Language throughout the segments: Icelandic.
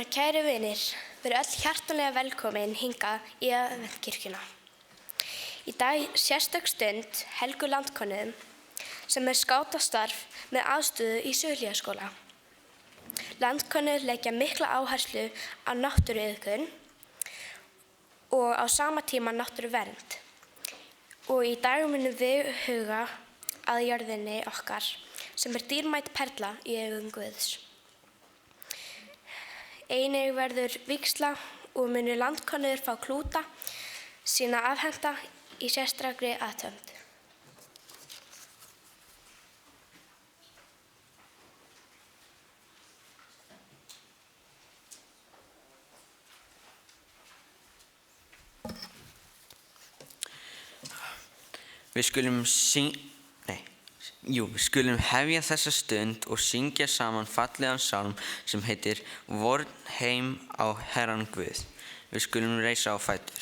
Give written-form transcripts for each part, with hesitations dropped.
Kæru vinir, verið öll hjartanlega velkomin hingað í Aðventukirkjuna. Í dag sérstök stund helguð landkönnuðum sem skátastarf með aðstöðu í Sauðlíðaskóla. Landkönnuðir leggja mikla áherslu á náttúruiðkun og á sama tíma náttúruvernd. Og í dag munum við huga að jörðinni okkar sem dýrmæt perla í augum Guðs. Einnig verður vígsla og munu landkönnuðir fá klúta sína afhenta í sérstakri athöfn. Við skulum hefja þessa stund og syngja saman fallegan sálm sem heitir Vorn heim á Herran Guð. Við skulum reisa á fætur.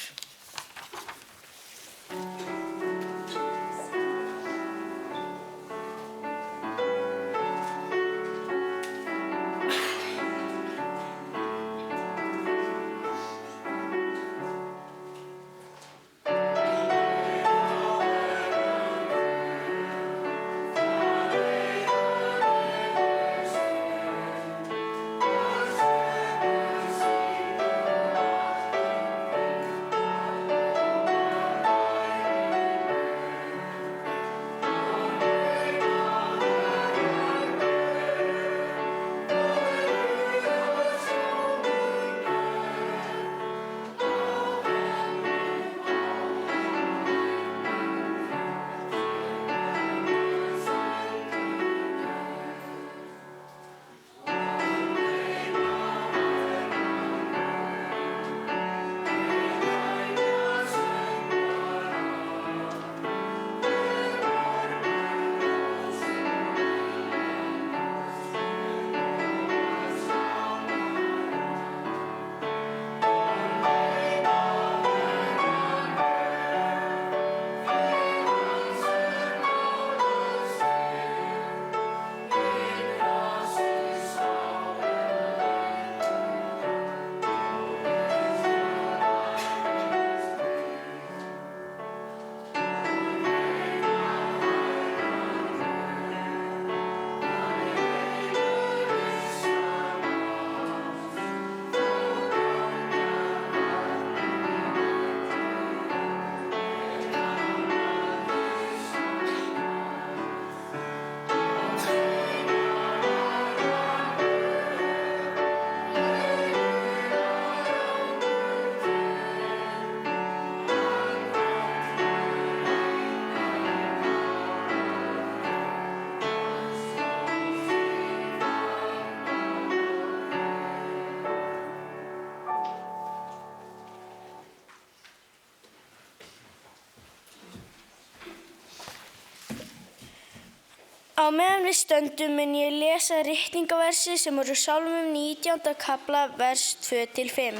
Á meðan við stöndum mun ég lesa ritningaversi sem úr Sálmum 19. kafla vers 2-5.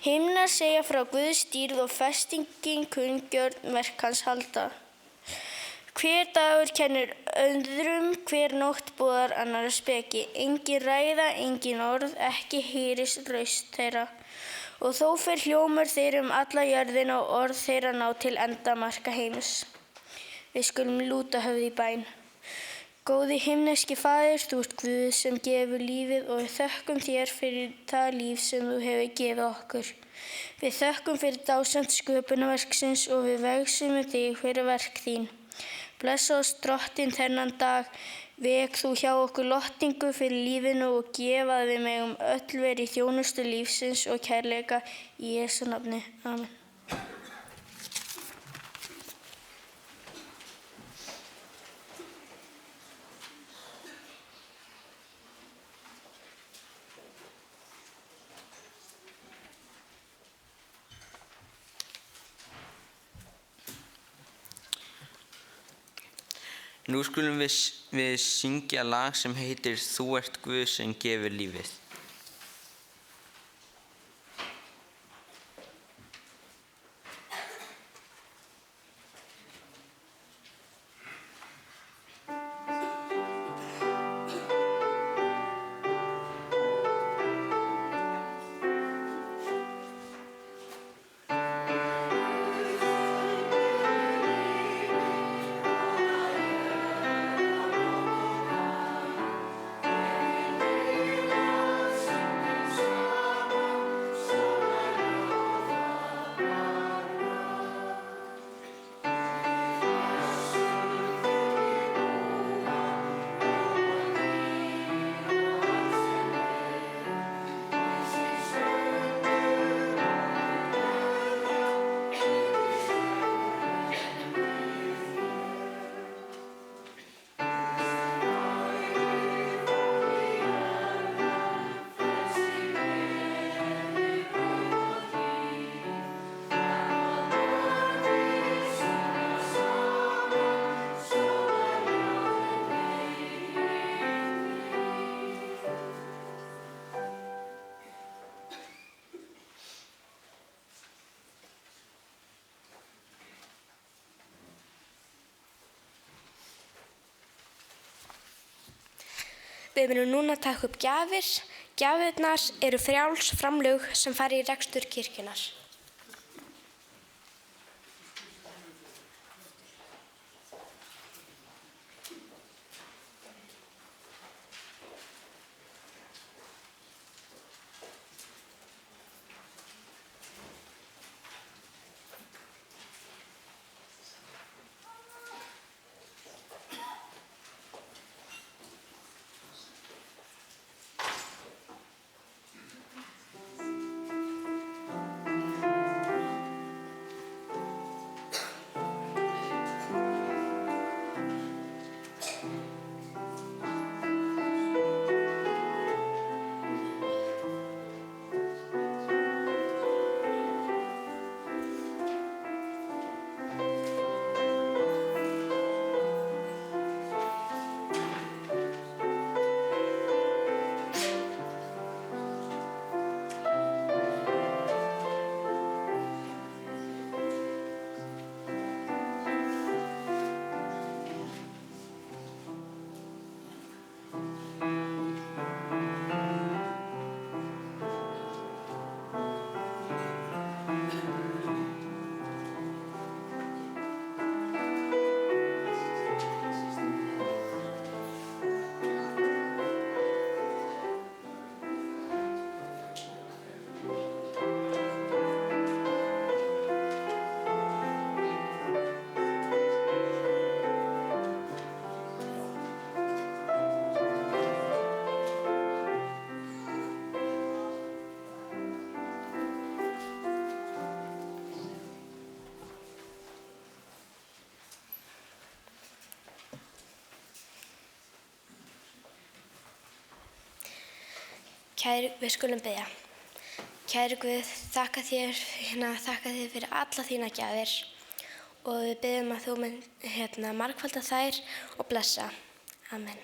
Himnar segja frá Guðs dýrð og festingin kunngjörn verk hans halda. Hver dagur kennir öðrum, hver nótt boðar annarra speki. Engin ræða, engin orð, ekki heyrist raust þeirra. Og þó fer hljómur þeirra alla jörðina og orð þeirra ná til endamarka heims. Við skulum lúta höfði í bæn. Góði himneski Faðir, þú ert Guð sem gefur lífið og við þökkum þér fyrir það líf sem þú hefur gefið okkur. Við þökkum fyrir dásemd sköpunarverksins og við vegsumum þig fyrir verk þín. Blessa oss Drottinn þennan dag, vek þú hjá okkur lotningu fyrir lífinu og gefa að við megum öll vera í þjónustu lífsins og kærleika í Jesú nafni. Amen. Nú skulum við syngja lag sem heitir Þú ert Guð sem gefur lífið. Við munum núna taka upp gjafir. Gjafirnar eru frjáls framlög sem fara í rekstur kirkjunnar. Við skulum biðja. Kæri Guð, þakka þér fyrir alla þína gjafir og við biðjum að þú mynd margfalda þær og blessa. Amen.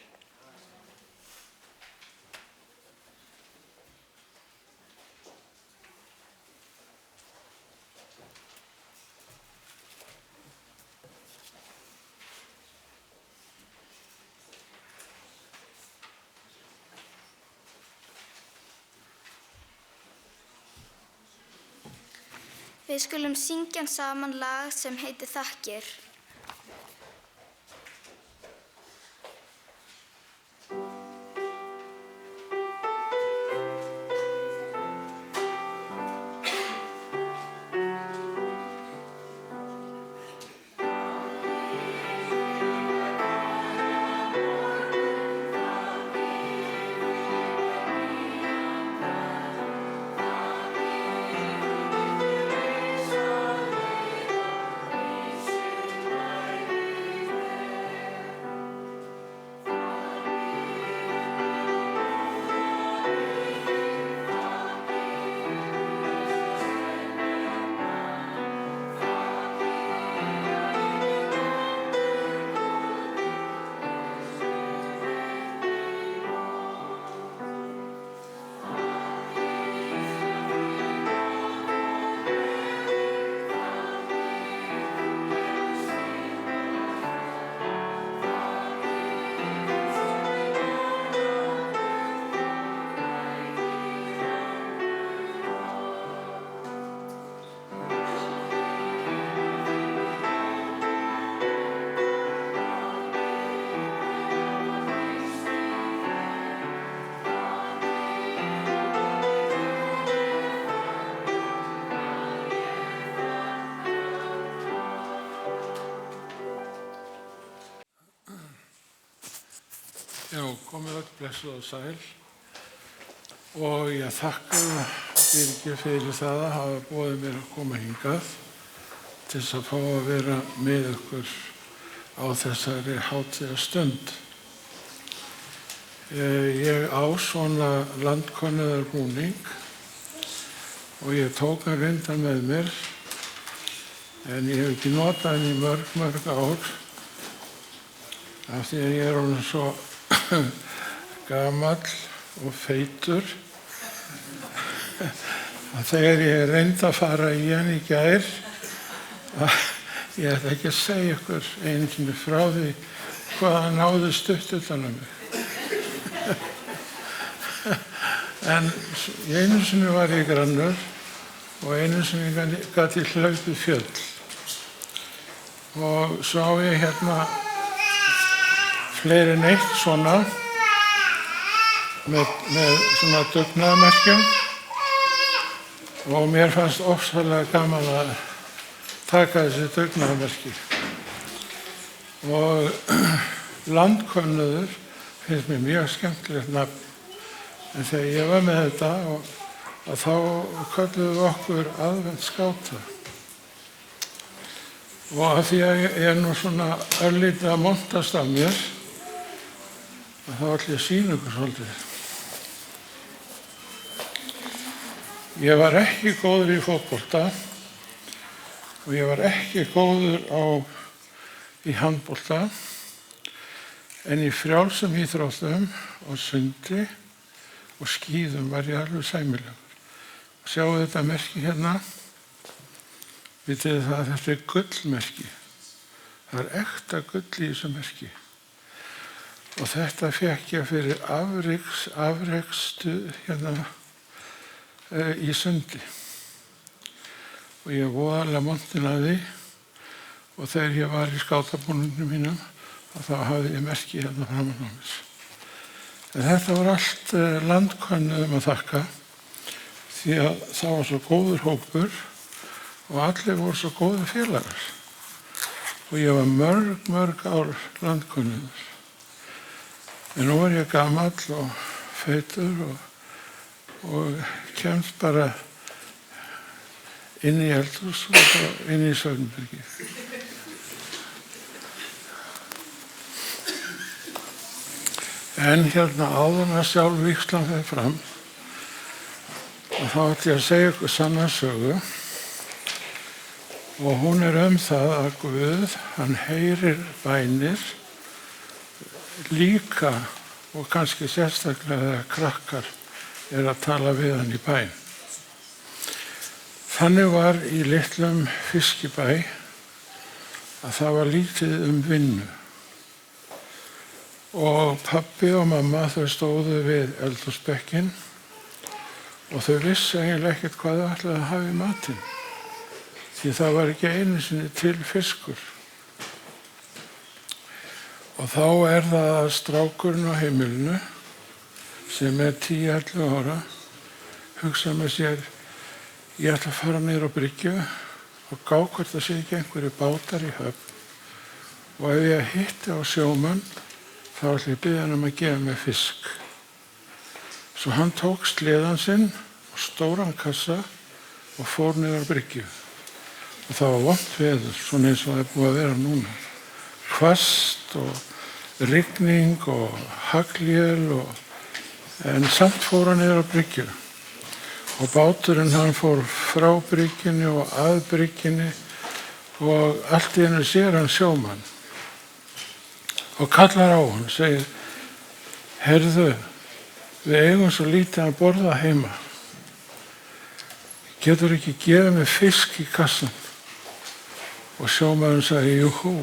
Við skulum syngja saman lag sem heitir Þakkir. Já, komið öll blessuð og sæl og ég þakka Birgi fyrir það að hafa boðið mér að koma hingað til þess að fá að vera með ykkur á þessari hátíðarstund. Ég á svona landkönnuðarbúning og ég tók hann reyndar með mér en ég hef ekki notað hann í mörg ár af því að ég er orðinn svo gamall og feitur að þegar ég reyndi að fara í hann í gær ég ætla ekki að segja ykkur einu sinni frá því hvað hann náði stutt utan um mig. En einu sinni var ég grannur og einu sinni gat ég hlaupið fjöll. Og svo á ég hérna fleiri en eitt svona með svona dugnaðarmerkjum og mér fannst ofsalega gaman að taka þessi dugnaðarmerki. Og landkönnuður finnst mér mjög skemmtilegt nafn. En þegar ég var með þetta og þá kölluðum við okkur aðventsskáta. Og af því að ég er nú svona örlítið að montast af mér, þá ætla ég að sýna ykkur svolítið. Ég var ekki góður í fótbolta og ég var ekki góður í handbolta, en í frjálsum íþróttum og sundi og skíðum var ég alveg sæmilegur. Sjáu þetta merki hérna, vitið það að þetta er gullmerki. Það er ekta gull í þessu merki. Og þetta fékk ég fyrir afrekstu hérna í sundi. Og ég voðalega montin að því og þegar ég var í skátabúningnum mínum þá hafði ég merki hérna framan á mér. En þetta var allt landkönnuðum að þakka því að það var svo góður hópur og allir voru svo góðir félagar. Og ég var mörg ár landkönnuður. En nú er ég gamall og feitur og kemst bara inn í eldhús og inn í svefnherbergi. En hérna áður en sjálf vígslan fer fram og þá ætla ég að segja ykkur sanna sögu og hún er það að Guð, hann heyrir bænir líka og kannski sérstaklega þegar krakkar er að tala við hann í bæn. Þannig var í litlum fiskibæ að það var lítið vinnu. Og pabbi og mamma þau stóðu við eldhúsbekkinn og þau vissu eiginlega ekkert hvað þau ætlaði að hafa í matinn. Því það var ekki einu sinni til fiskur. Og þá er það að strákurinn á heimilinu sem er 10-11 ára hugsa með sér, ég ætla að fara niður á bryggju og gá hvort það sé ekki einhverju bátar í höfn og ef ég hitti á sjómann þá ætla ég að biðja hann að gefa mér fisk. Svo hann tók sleðan sinn og stóran kassa og fór niður á bryggju. Og það var vont veður, svona eins og það er búið að vera núna. Hvasst og rigning og haglél en samt fór hann niður á bryggju. Og báturinn hann fór frá bryggjunni og að bryggjunni og allt í einu sér hann sjómann. Og kallar á hann, segir, heyrðu, við eigum svo lítið að borða heima. Getur ekki gefið mér fisk í kassan? Og sjómaðurinn sagði, jú,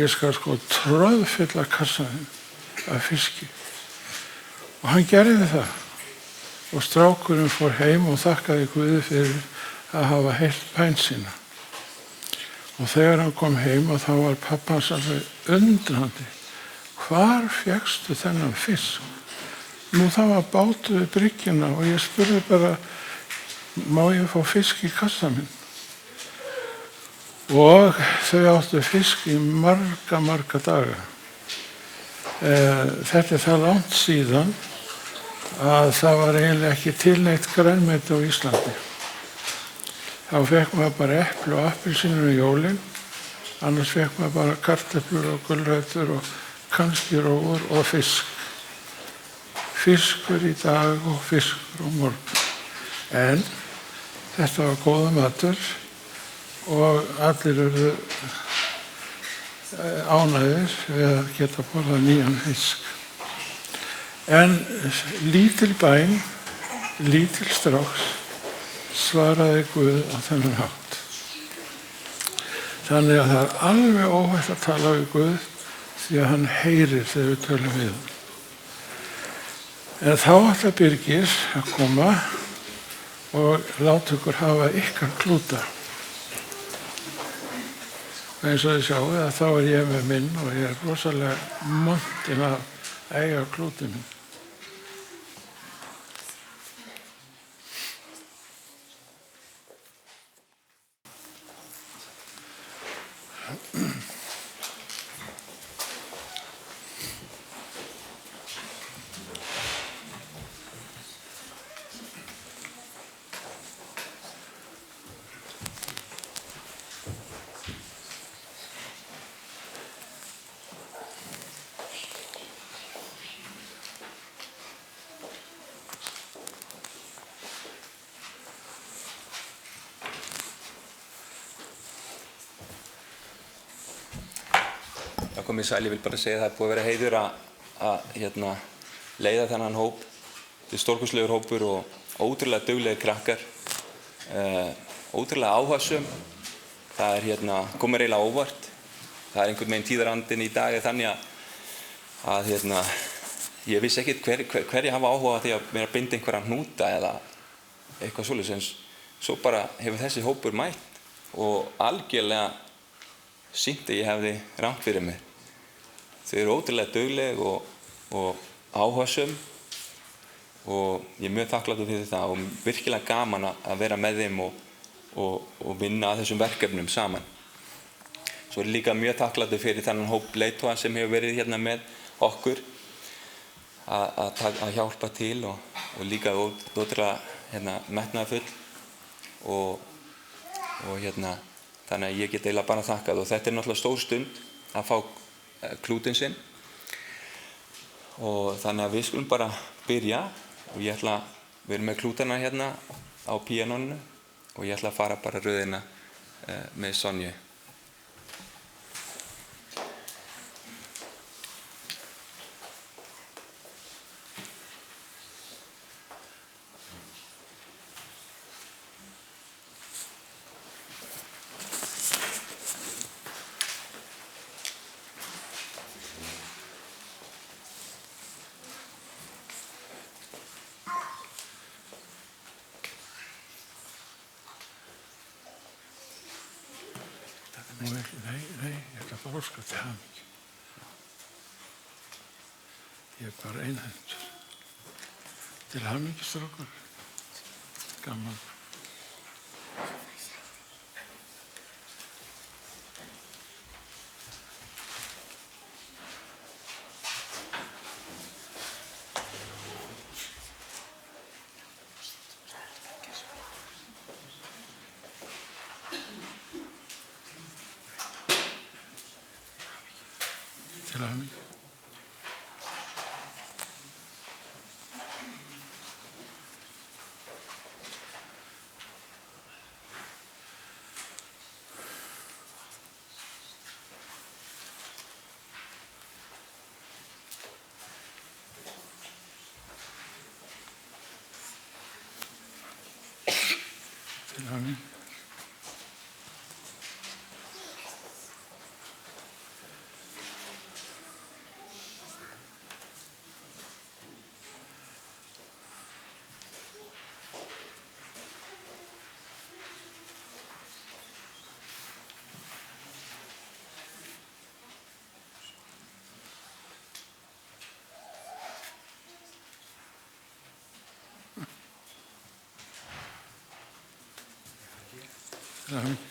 ég skal sko tröðfylla kassanum af fiski. Og hann gerði það. Og strákurinn fór heim og þakkaði Guði fyrir að hafa heyrt bæn sína. Og þegar hann kom heim og þá var pappa hans alveg undrandi. Hvar fékkstu þennan fisk? Nú það var bátur við bryggjuna og ég spurði bara, má ég fá fisk í kassa minn? Og þau áttu fisk í marga daga. Þetta er það langt síðan að það var eiginlega ekki til neitt grænmeti á Íslandi. Þá fekk maður bara epli og appelsínur í jólin, annars fekk maður bara kartöflur og gulrætur og kannski rófur og fisk. Fiskur í dag og fiskur á morgun. En þetta var góða matur og allir urðu ánægðir við að geta borðað nýjan fisk. En lítil bæn, lítil stráks, svaraði Guð á þennan hátt. Þannig að það er alveg óhætt að tala við Guð því að hann heyrir þegar við tölum við hann. En þá ætla Birgir að koma og láta ykkur hafa ykkar klúta. Og eins og þið sjáu að þá ég með minn og ég rosalega montinn að eiga klútinn minn. Já, komið sæl, ég vil bara segja að það búið að vera heiður að leiða þennan hóp. Þetta stórkostlegur hópur og ótrúlega duglegir krakkar, ótrúlega áhugasöm. Það komur eiginlega óvart. Það einhvern veginn tíðarandinn í dag þannig að ég vissi ekkert hverju hafa áhuga á því að vera að binda einhverja hnúta eða eitthvað svoleiðis, en svo bara hefur þessi hópur mætt og algjörlega sýnt að ég hefði rangt fyrir mér. Þau eru ótrúlega dugleg og áhugasöm og ég er mjög þakklátur fyrir það og virkilega gaman að vera með þeim og vinna að þessum verkefnum saman. Svo er ég líka mjög þakklátur fyrir þennan hóp leiðtoga sem hefur verið hérna með okkur að hjálpa til og líka ótrúlega metnaðarfull og þannig að ég get eiginlega bara þakkað og þetta er náttúrulega stór stund að fá klútinn sinn og þannig að við skulum bara byrja og ég ætla að vera með klútana hérna á píanónu og ég ætla að fara bara röðina með Sonju. Nei, ég ætla bara að óska til hamingju. Ég er bara einhentur. Til hamingju, strákar. Gaman. Til hamingju. Til hamingju. Til hamingju.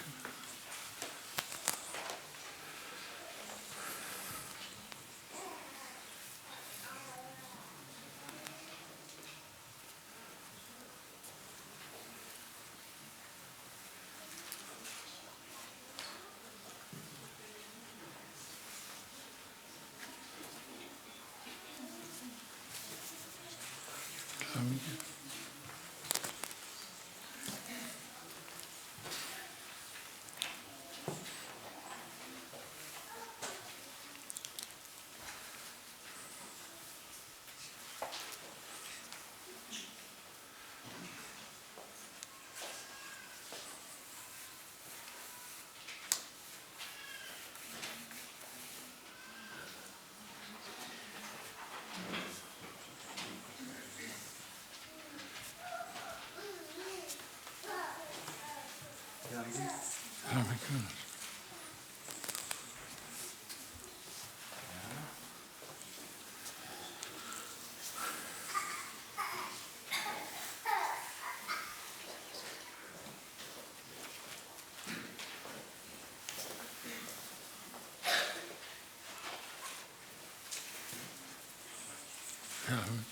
Til hamingju. hamingju. Til hamingju.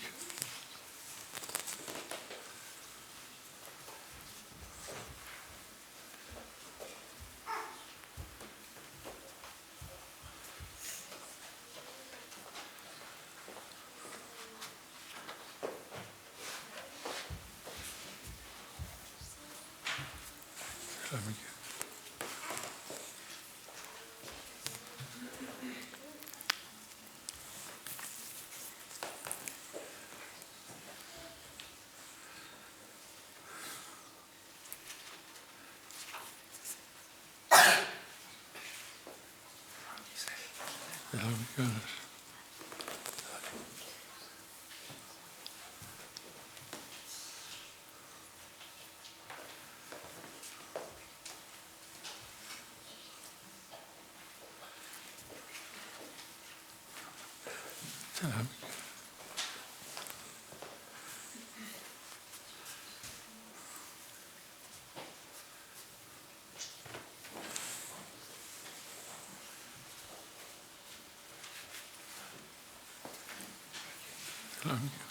Til hamingju. Til hamingju annars. Til hamingju. Til hamingju.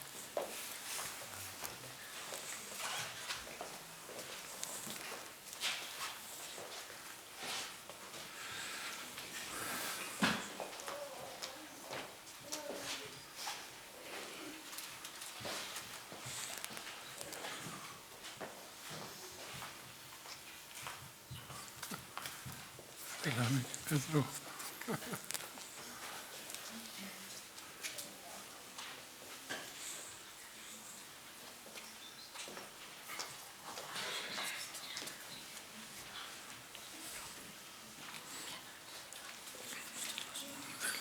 Til hamingju, Pedro. Til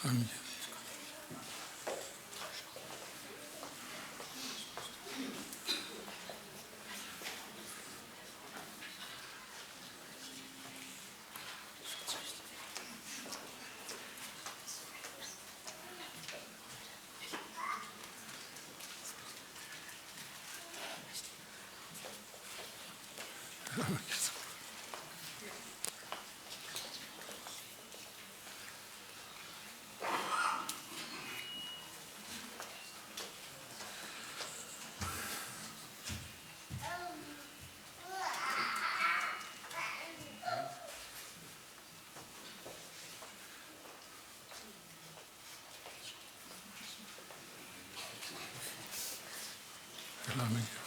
hamingju. Til hamingju. Til hamingju.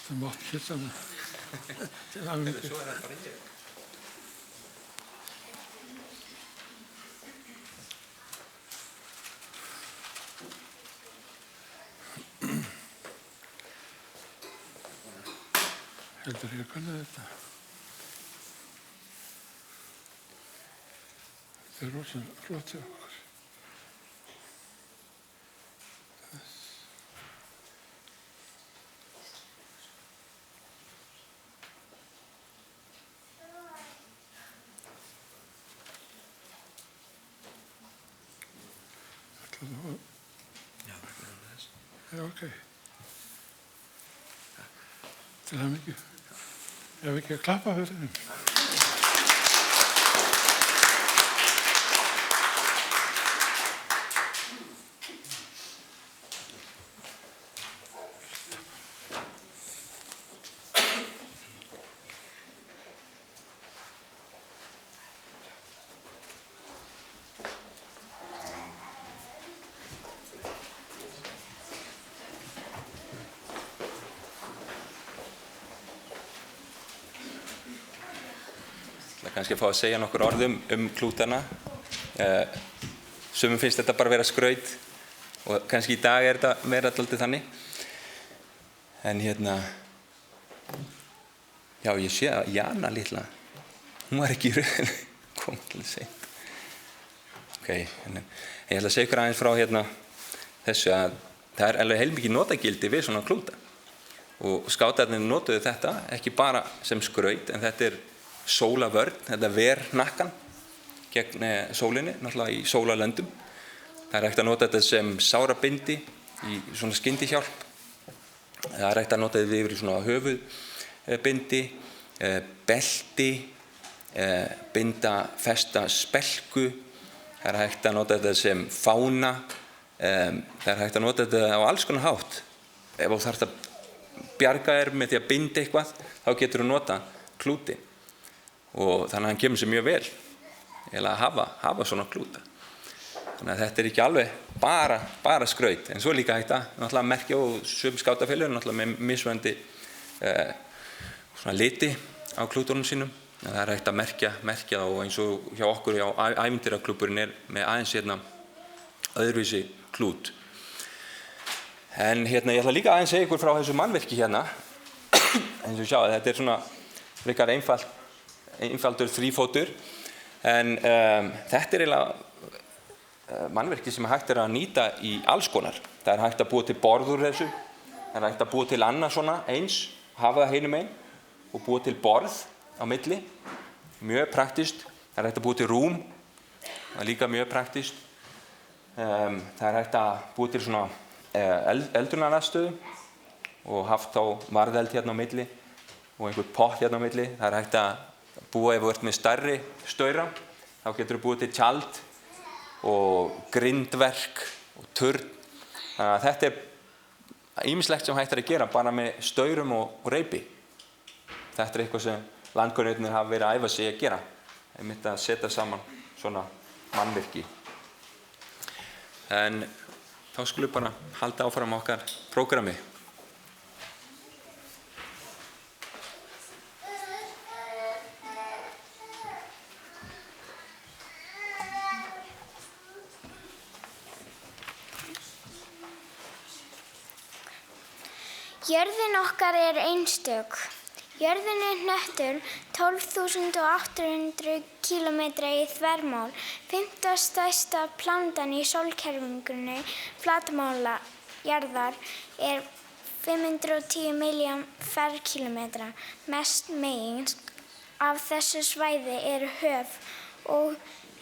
Það mátt kissa mig. Til hamingju. Svo það bara ég. Heldur ég að kunna þetta? Þetta rosa flott hjá okkur. Ætlar þú að... Já, það er þess. Já, ok. Til hamingju. Ef ekki að klappa fyrir þeim. kannski að fá að segja nokkur orð klútana. Sumum finnst þetta bara vera skraut og kannski í dag þetta meira dálítið þannig. En já, ég sé að Jana litla, hún var ekki í röðinni, kom alveg seint. Ok, en ég ætla að segja ykkur aðeins frá þessu að það alveg heilmikið notagildi við svona klúta. Og skátarnir notuðu þetta ekki bara sem skraut, en þetta sólavörn, þetta ver hnakkan gegn sólinni, náttúrulega í sólarlöndum. Það hægt að nota þetta sem sárabindi í svona skyndihjálp. Það hægt að nota þetta yfir í svona höfuðbindi, belti, festa spelku. Það hægt að nota þetta sem fána. Það hægt að nota þetta á alls konar hátt. Ef þú þarft að bjarga með því að binda eitthvað, þá getur þú nota klúti. Og þannig að hann kemur sér mjög vel að hafa svona klúta. Þannig að þetta ekki alveg bara skraut, en svo líka hægt að náttúrulega merkja og sum skátafélög náttúrulega með mismunandi svona liti á klútunum sínum. Það hægt að merkja og eins og hjá okkur hjá ævintýraklúbburinn með aðeins öðruvísi klút. En ég ætla líka aðeins að segja ykkur frá þessu mannvirki eins og sjá, þetta svona frekar einfaldur þrífótur, en þetta eiginlega mannvirki sem hægt að nýta í alls konar. Það hægt að búa til borð úr þessu, það hægt að búa til annað svona eins, hafa það hinum einn og búa til borð á milli, mjög praktískt. Það hægt að búa til rúm, það líka mjög praktískt. Það hægt að búa til svona eldunaraðstöðu og haft þá varðeld á milli og einhver pott á milli. Það hægt að búa ef þú ert með stærri staura, þá getur þú búið til tjald og grindverk og turn. Þannig að þetta ýmislegt sem hægt að gera bara með staurum og reipi. Þetta eitthvað sem landkönnuðirnir hafa verið að æfa sig að gera, einmitt að setja saman svona mannvirki. En þá skulum við bara halda áfram okkar prógrami. Jörðin okkar einstök. Jörðin hnöttur 12.800 kílómetra í þvermál, 5. stærsta plánetan í sólkerfinu. Flatmála jarðar 510 milljón ferkílómetra. Mest megin af þessu svæði höf og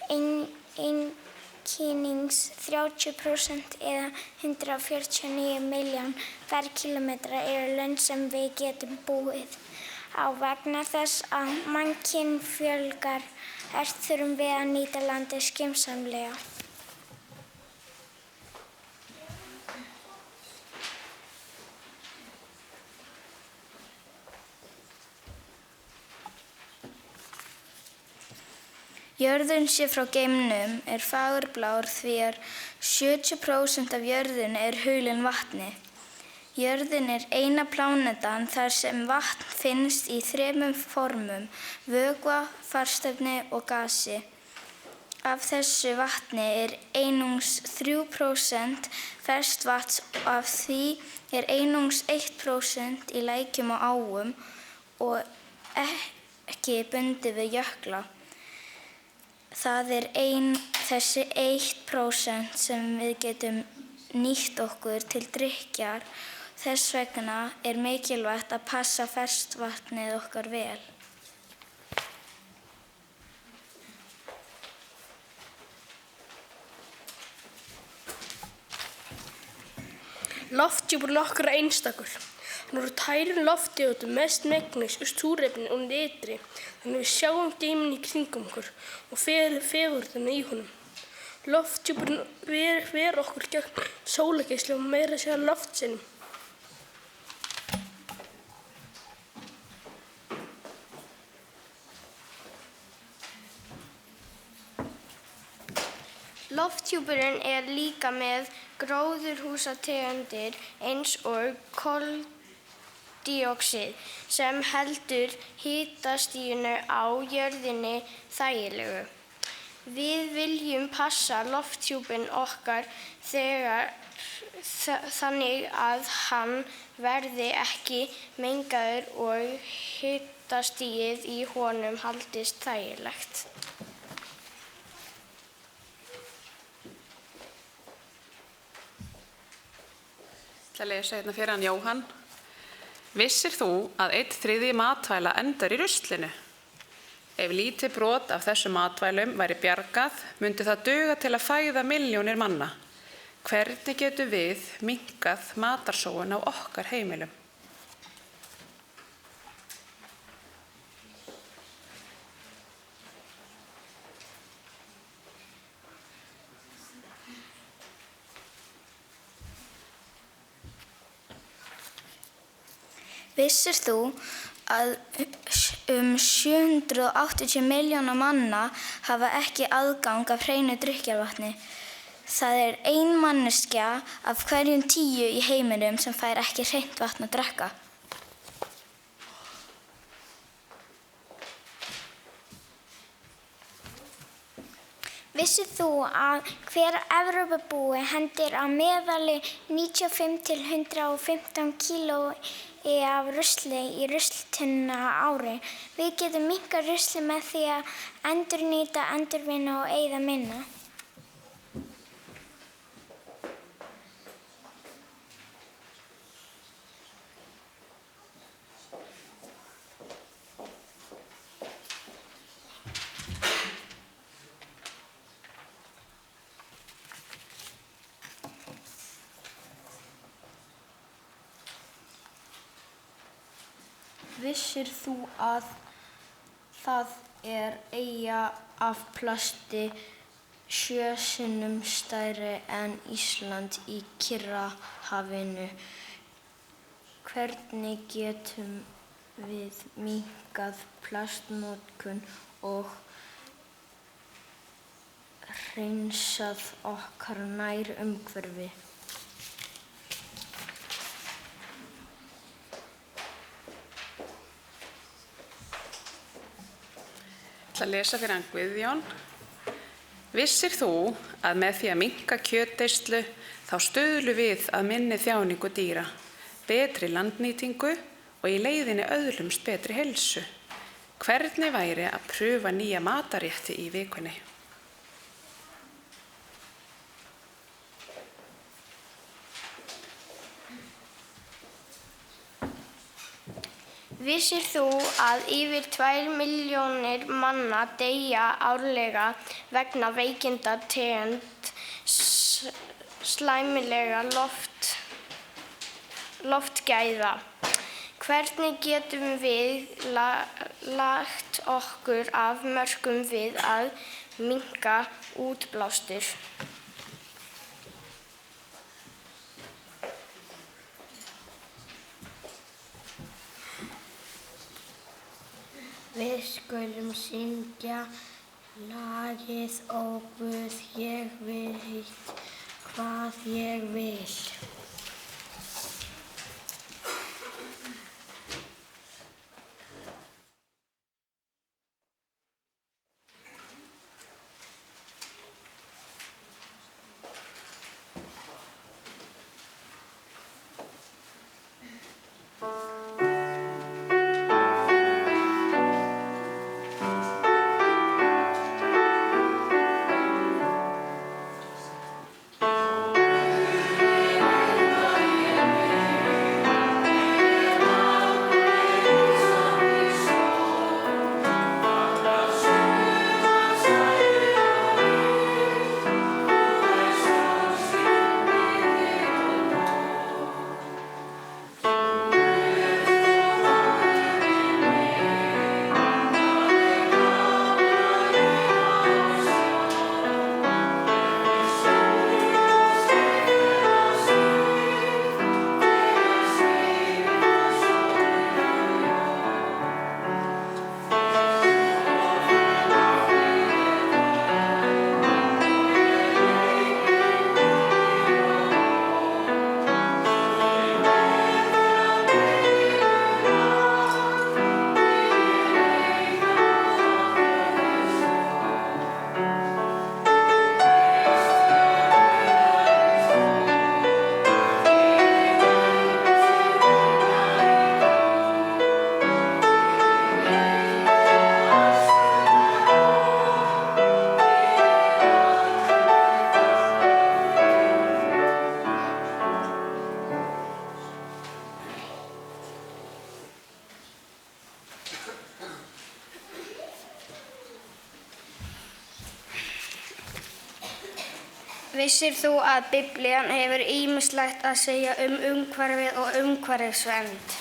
einkennings 30% eða 149 milljón ferkílómetra lönd sem við getum búið á. Vegna þess að mannkyn fjölgar þurfum við að nýta landið skynsamlega. Jörðin sé frá geimnum fagurblár því að 70% af jörðin hulin vatni. Jörðin eina plánetan þar sem vatn finnst í 3 formum: vökva, farstefni og gasi. Af þessu vatni einungis 3% ferskt vatns og af því einungis 1% í lækjum og áum og ekki bundið við jökla. Það þessi 1% sem við getum nýtt okkur til drykkjar. Þess vegna mikilvægt að passa ferskvatnið okkar vel. Lofthjúpur okkar einstakur. Hann tærum lofttegundum mest megnis úr súrefni og nitri, þannig við sjáum geiminn í kringum okkur og fegurðina í honum. Lofthjúpurinn ver okkur gegn sólargeisla og meira að segja loftsynjum. Lofthjúpurinn líka með gróðurhúsategundir eins og koldíoxíð sem heldur hitastiginu á jörðinni þægilegu. Við viljum passa lofthjúpinn okkar þannig að hann verði ekki mengaður og hitastigið í honum haldist þægilegt. Ég ætla að lesa hérna fyrir hann Jóhann. Vissir þú að 1/3 matvæla endar í ruslinu? Ef lítið brot af þessum matvælum væri bjargað, myndi það duga til að fæða milljónir manna. Hvernig getum við minnkað matarsóun á okkar heimilum? Vissir þú að 780 milljóna manna hafa ekki aðgang að hreinu drykkjarvatni? Það 1 manneskja af hverjum 10 í heiminum sem fær ekki hreint vatn að drekka. Vissir þú að hver Evrópubúi hendir á meðali 95 til 115 kílói af rusli í rusltunna á ári? Við getum minnkað rusli með því að endurnýta, endurvinna og eyða minna. Vissir þú að það eyja af plasti 7 sinnum stærri en Ísland í Kyrrahafinu? Hvernig getum við minnkað plastnotkun og hreinsað okkar nærumhverfi? Ég ætla að lesa fyrir hann Guðjón. Vissir þú að með því að minnka kjötneyslu þá stuðlum við að minni þjáningu dýra, betri landnýtingu og í leiðinni öðlumst betri heilsu? Hvernig væri að pröfa nýja matarétti í vikunni? Vissir þú að yfir 2 milljónir manna deyja árlega vegna veikinda tengd slæmilega loftgæða? Hvernig getum við lagt okkur af mörkum við að minnka útblástur? Við skulum syngja lagið Ó Guð, ég veit hvað ég vil. Vissir þú að Biblían hefur ýmislegt að segja umhverfið og umhverfisvernd?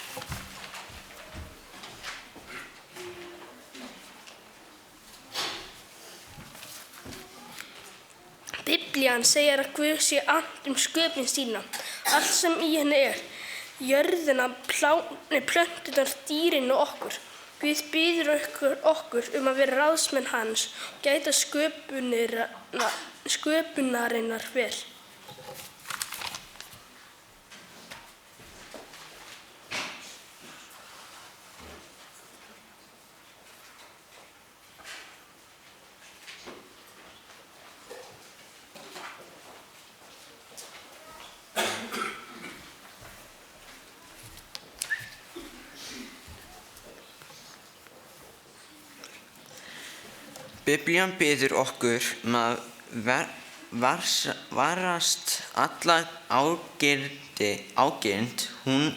Biblían segir að Guð sé annt sköpun sína, allt sem í henni jörðina, plönturnar, dýrin og okkur. Guð biður okkur að vera ráðsmenn hans og gæta sköpunarinnar vel. Biblían biður okkur að varast alla ágirnd. Hún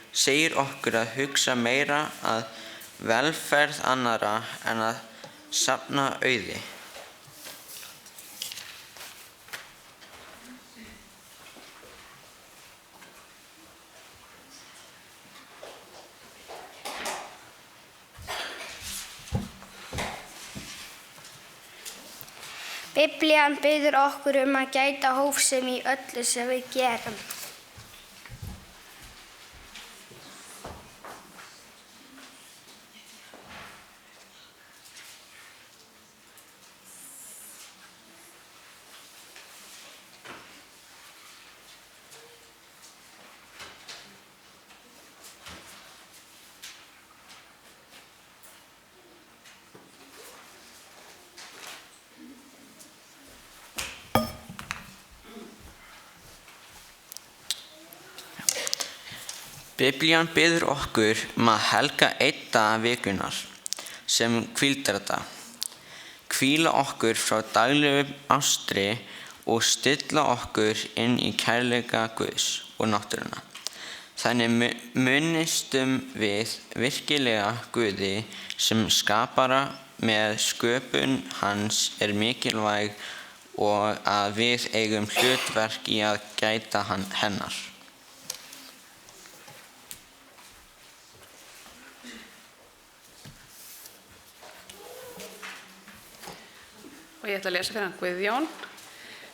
segir okkur að hugsa meira að velferð annarra en að safna auði. Biblían biður okkur að gæta hófsemi í öllu sem við gerum. Biblían biður okkur að helga einn dag vikunnar sem hvíldardag, hvíla okkur frá daglegu ástri og stilla okkur inn í kærleika Guðs og náttúruna. Þannig munnistum við virkilega Guði sem skapara með sköpun hans mikilvæg og að við eigum hlutverk í að gæta hennar. Og ég ætla að lesa fyrir hann Guðjón.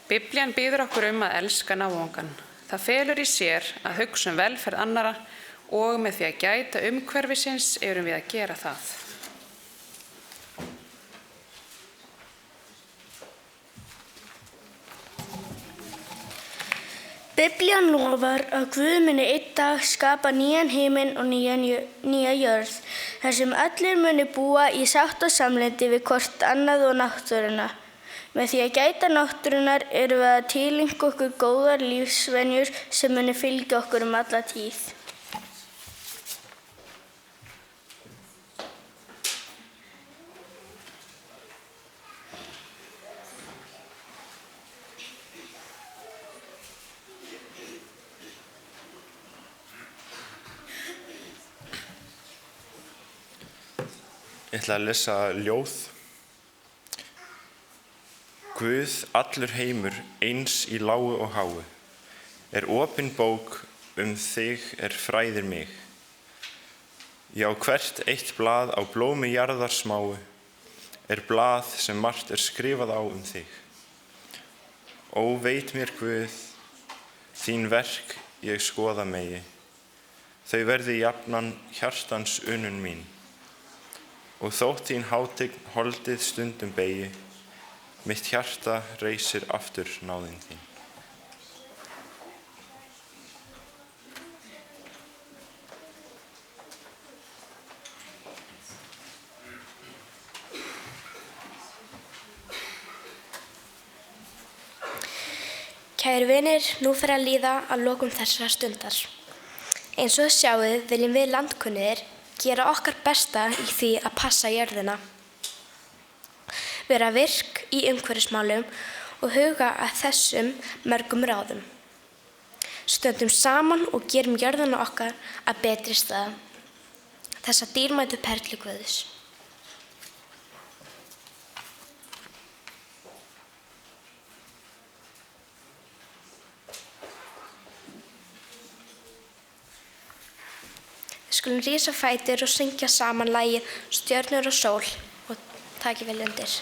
Biblían biður okkur að elska náungan. Það felur í sér að hugsa velferð annarra og með því að gæta umhverfisins erum við að gera það. Biblían lofar að Guð muni einn dag skapa nýjan himinn og nýja jörð, þar sem allir muni búa í sátt og samlyndi við hvort annað og náttúruna. Með því að gæta náttúrunnar erum við að tileinka okkur góðar lífsvenjur sem muni fylgja okkur alla tíð. Ég ætla að lesa ljóð. Guð, allur heimur, eins í lágu og háu, opin bók þig fræðir mig. Já, hvert eitt blað á blómi jarðar smáu, blað sem margt skrifað á þig. Ó, veit mér Guð, þín verk ég skoða megi, þau verði jafnan hjartans unun mín. Og þótt þín hátign holdið stundum begi, mitt hjarta reisir aftur náðin þín. Kæru vinir, nú fer að líða að lokum þessara stundar. Eins og sjáið viljum við landkunnir gera okkar besta í því að passa jörðina. Vera virk í umhverfismálum og huga að þessum mörgum ráðum. Stöndum saman og gerum jörðina okkar að betri stað. Þessa dýrmætu perlu Guðs. Við skulum rísa á fætur og syngja saman lagið Stjörnur og sól og takið vel undir.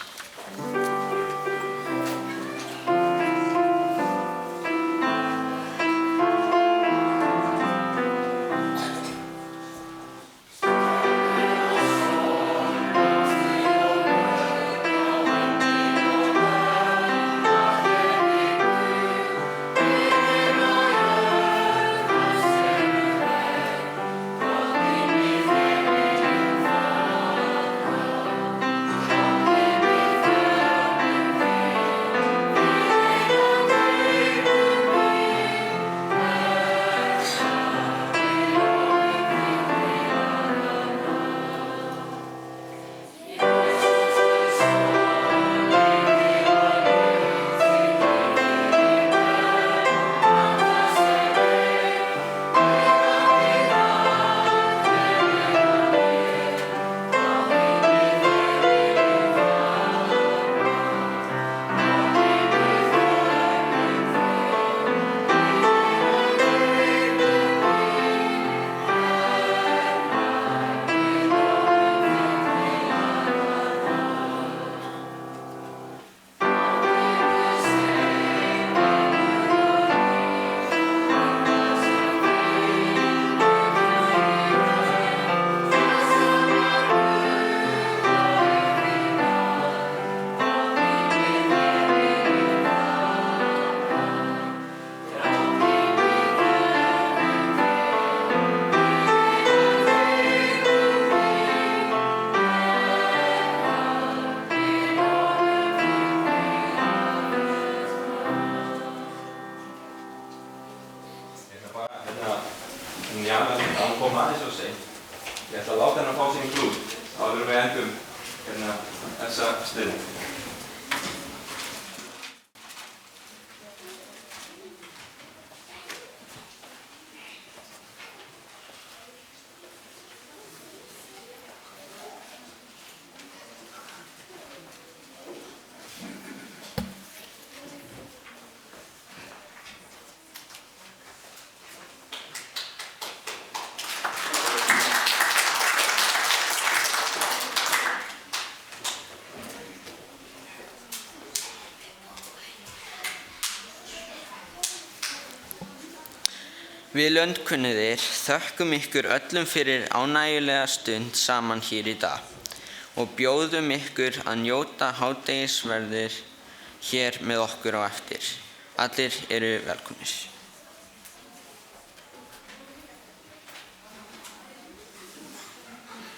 Hann kom aðeins og seint. Ég ætla að láta hann að fá sín klút áður en við endum þessa stund. Við löndkunnugir þökkum ykkur öllum fyrir ánægjulega stund saman hér í dag og bjóðum ykkur að njóta hádegisverðar hér með okkur á eftir. Allir eru velkomnir.